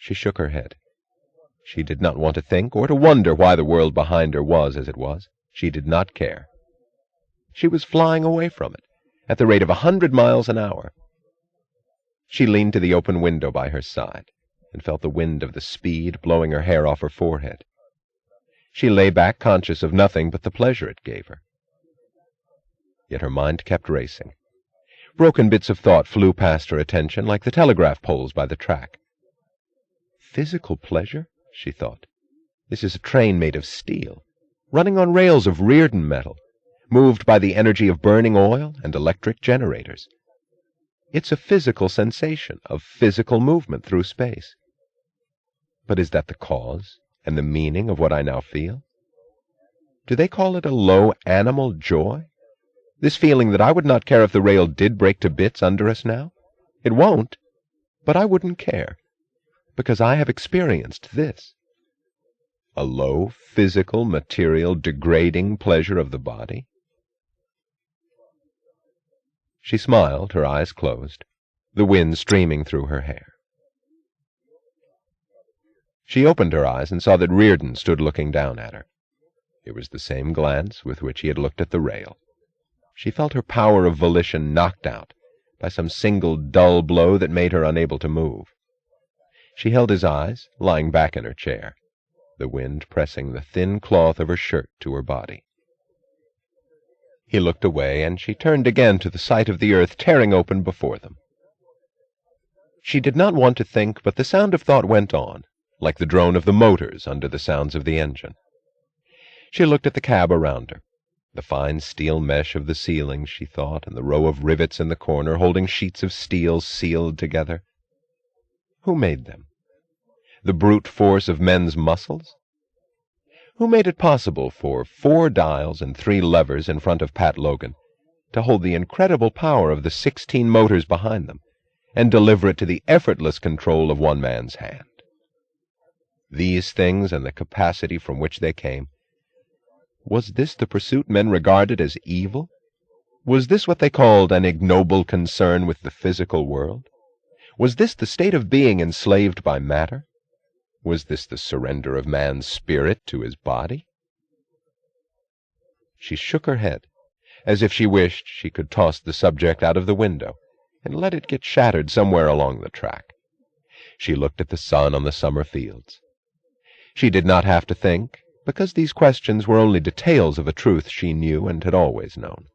She shook her head. She did not want to think or to wonder why the world behind her was as it was. She did not care. She was flying away from it, at the rate of 100 miles an hour. She leaned to the open window by her side, and felt the wind of the speed blowing her hair off her forehead. She lay back conscious of nothing but the pleasure it gave her. Yet her mind kept racing. Broken bits of thought flew past her attention like the telegraph poles by the track. Physical pleasure? She thought. This is a train made of steel, running on rails of Reardon metal, moved by the energy of burning oil and electric generators. It's a physical sensation of physical movement through space. But is that the cause and the meaning of what I now feel? Do they call it a low animal joy? This feeling that I would not care if the rail did break to bits under us now? It won't, but I wouldn't care, because I have experienced this. A low, physical, material, degrading pleasure of the body. She smiled, her eyes closed, the wind streaming through her hair. She opened her eyes and saw that Reardon stood looking down at her. It was the same glance with which he had looked at the rail. She felt her power of volition knocked out by some single dull blow that made her unable to move. She held his eyes, lying back in her chair, the wind pressing the thin cloth of her shirt to her body. He looked away, and she turned again to the sight of the earth tearing open before them. She did not want to think, but the sound of thought went on, like the drone of the motors under the sounds of the engine. She looked at the cab around her, the fine steel mesh of the ceiling, she thought, and the row of rivets in the corner holding sheets of steel sealed together. Who made them? The brute force of men's muscles? Who made it possible for 4 dials and 3 levers in front of Pat Logan to hold the incredible power of the 16 motors behind them and deliver it to the effortless control of one man's hand? These things and the capacity from which they came, was this the pursuit men regarded as evil? Was this what they called an ignoble concern with the physical world? Was this the state of being enslaved by matter? Was this the surrender of man's spirit to his body? She shook her head, as if she wished she could toss the subject out of the window and let it get shattered somewhere along the track. She looked at the sun on the summer fields. She did not have to think, because these questions were only details of a truth she knew and had always known.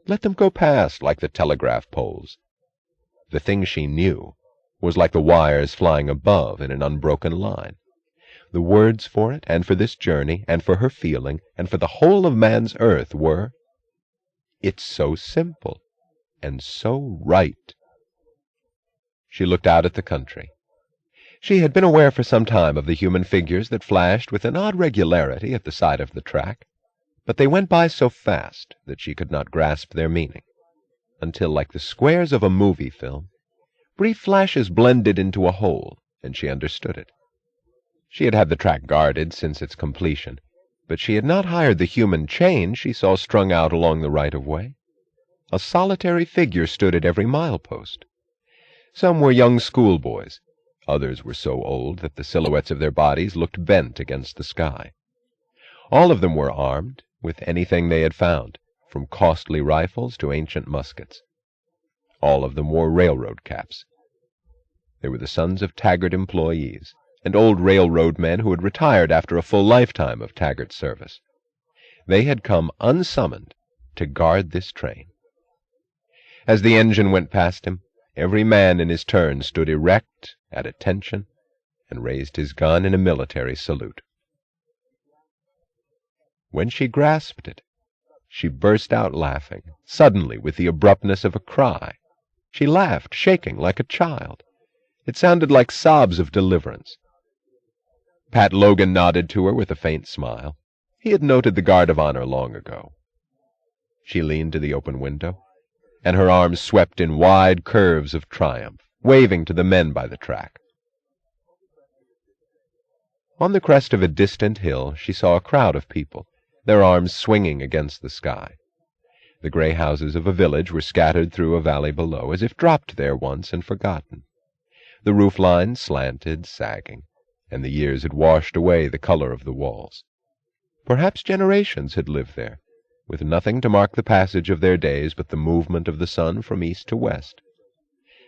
Let them go past like the telegraph poles. The thing she knew was like the wires flying above in an unbroken line. The words for it, and for this journey, and for her feeling, and for the whole of man's earth were, "It's so simple, and so right." She looked out at the country. She had been aware for some time of the human figures that flashed with an odd regularity at the side of the track, but they went by so fast that she could not grasp their meaning, until, like the squares of a movie film, brief flashes blended into a whole, and she understood it. She had had the track guarded since its completion, but she had not hired the human chain she saw strung out along the right-of-way. A solitary figure stood at every milepost. Some were young schoolboys. Others were so old that the silhouettes of their bodies looked bent against the sky. All of them were armed with anything they had found, from costly rifles to ancient muskets. All of them wore railroad caps. They were the sons of Taggart employees, and old railroad men who had retired after a full lifetime of Taggart service. They had come unsummoned to guard this train. As the engine went past him, every man in his turn stood erect, at attention, and raised his gun in a military salute. When she grasped it, she burst out laughing, suddenly, with the abruptness of a cry. She laughed, shaking like a child. It sounded like sobs of deliverance. Pat Logan nodded to her with a faint smile. He had noted the guard of honor long ago. She leaned to the open window, and her arms swept in wide curves of triumph, waving to the men by the track. On the crest of a distant hill she saw a crowd of people, their arms swinging against the sky. The gray houses of a village were scattered through a valley below, as if dropped there once and forgotten. The roof lines slanted, sagging, and the years had washed away the color of the walls. Perhaps generations had lived there, with nothing to mark the passage of their days but the movement of the sun from east to west.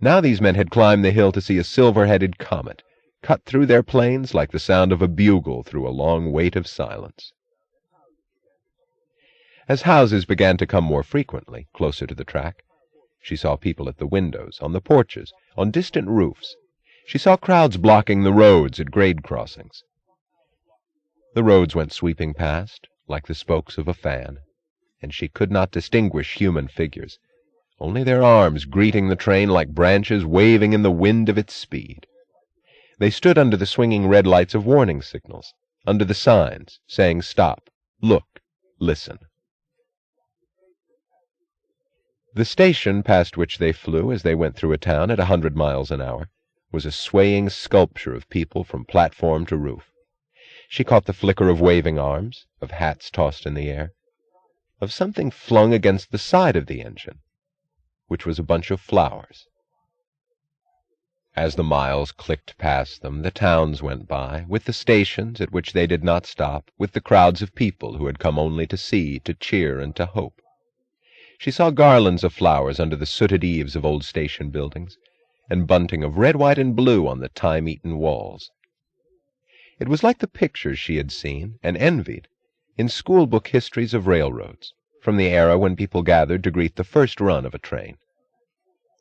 Now these men had climbed the hill to see a silver-headed comet cut through their plains like the sound of a bugle through a long wait of silence. As houses began to come more frequently, closer to the track, she saw people at the windows, on the porches, on distant roofs. She saw crowds blocking the roads at grade crossings. The roads went sweeping past, like the spokes of a fan, and she could not distinguish human figures, only their arms greeting the train like branches waving in the wind of its speed. They stood under the swinging red lights of warning signals, under the signs saying stop, look, listen. The station past which they flew as they went through a town at 100 miles an hour was a swaying sculpture of people from platform to roof. She caught the flicker of waving arms, of hats tossed in the air, of something flung against the side of the engine, which was a bunch of flowers. As the miles clicked past them, the towns went by, with the stations at which they did not stop, with the crowds of people who had come only to see, to cheer, and to hope. She saw garlands of flowers under the sooted eaves of old station buildings, and bunting of red, white, and blue on the time-eaten walls. It was like the pictures she had seen, and envied, in school-book histories of railroads, from the era when people gathered to greet the first run of a train.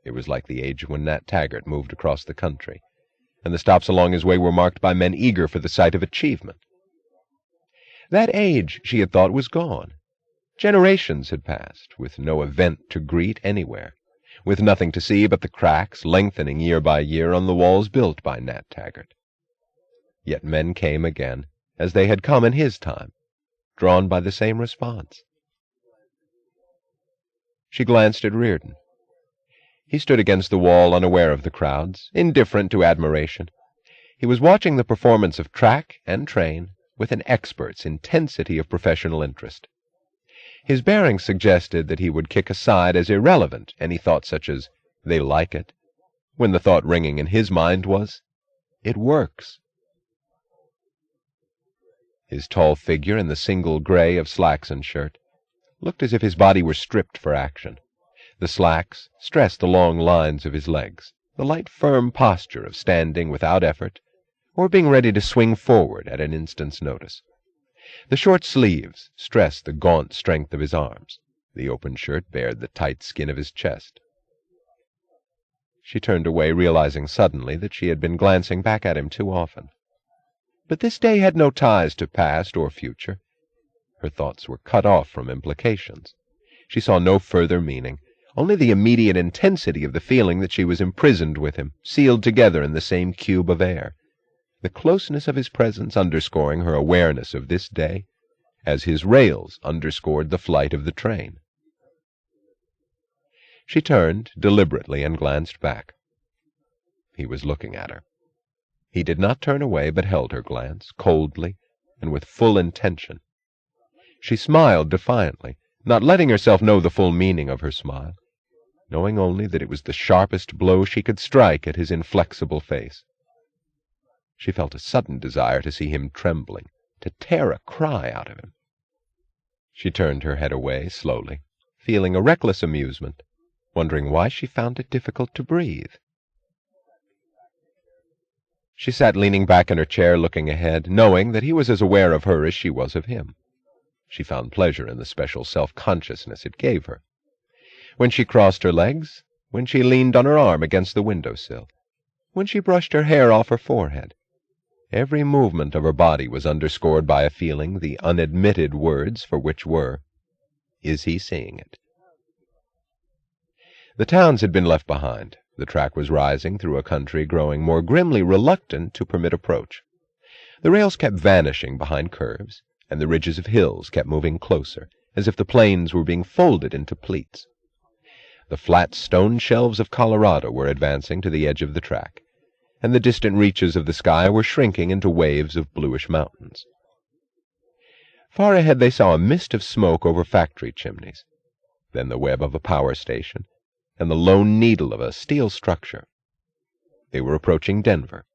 It was like the age when Nat Taggart moved across the country, and the stops along his way were marked by men eager for the sight of achievement. That age, she had thought, was gone. Generations had passed, with no event to greet anywhere, with nothing to see but the cracks lengthening year by year on the walls built by Nat Taggart. Yet men came again, as they had come in his time, drawn by the same response. She glanced at Reardon. He stood against the wall, unaware of the crowds, indifferent to admiration. He was watching the performance of track and train with an expert's intensity of professional interest. His bearing suggested that he would kick aside as irrelevant any thought such as, "They like it," when the thought ringing in his mind was, "It works." His tall figure in the single gray of slacks and shirt looked as if his body were stripped for action. The slacks stressed the long lines of his legs, the light firm posture of standing without effort, or being ready to swing forward at an instant's notice. The short sleeves stressed the gaunt strength of his arms. The open shirt bared the tight skin of his chest. She turned away, realizing suddenly that she had been glancing back at him too often. But this day had no ties to past or future. Her thoughts were cut off from implications. She saw no further meaning, only the immediate intensity of the feeling that she was imprisoned with him, sealed together in the same cube of air, the closeness of his presence underscoring her awareness of this day, as his rails underscored the flight of the train. She turned deliberately and glanced back. He was looking at her. He did not turn away, but held her glance, coldly and with full intention. She smiled defiantly, not letting herself know the full meaning of her smile, knowing only that it was the sharpest blow she could strike at his inflexible face. She felt a sudden desire to see him trembling, to tear a cry out of him. She turned her head away slowly, feeling a reckless amusement, wondering why she found it difficult to breathe. She sat leaning back in her chair, looking ahead, knowing that he was as aware of her as she was of him. She found pleasure in the special self-consciousness it gave her. When she crossed her legs, when she leaned on her arm against the window-sill, when she brushed her hair off her forehead, every movement of her body was underscored by a feeling the unadmitted words for which were, "Is he seeing it?" The towns had been left behind. The track was rising through a country growing more grimly reluctant to permit approach. The rails kept vanishing behind curves, and the ridges of hills kept moving closer, as if the plains were being folded into pleats. The flat stone shelves of Colorado were advancing to the edge of the track, and the distant reaches of the sky were shrinking into waves of bluish mountains. Far ahead they saw a mist of smoke over factory chimneys, then the web of a power station, and the lone needle of a steel structure. They were approaching Denver.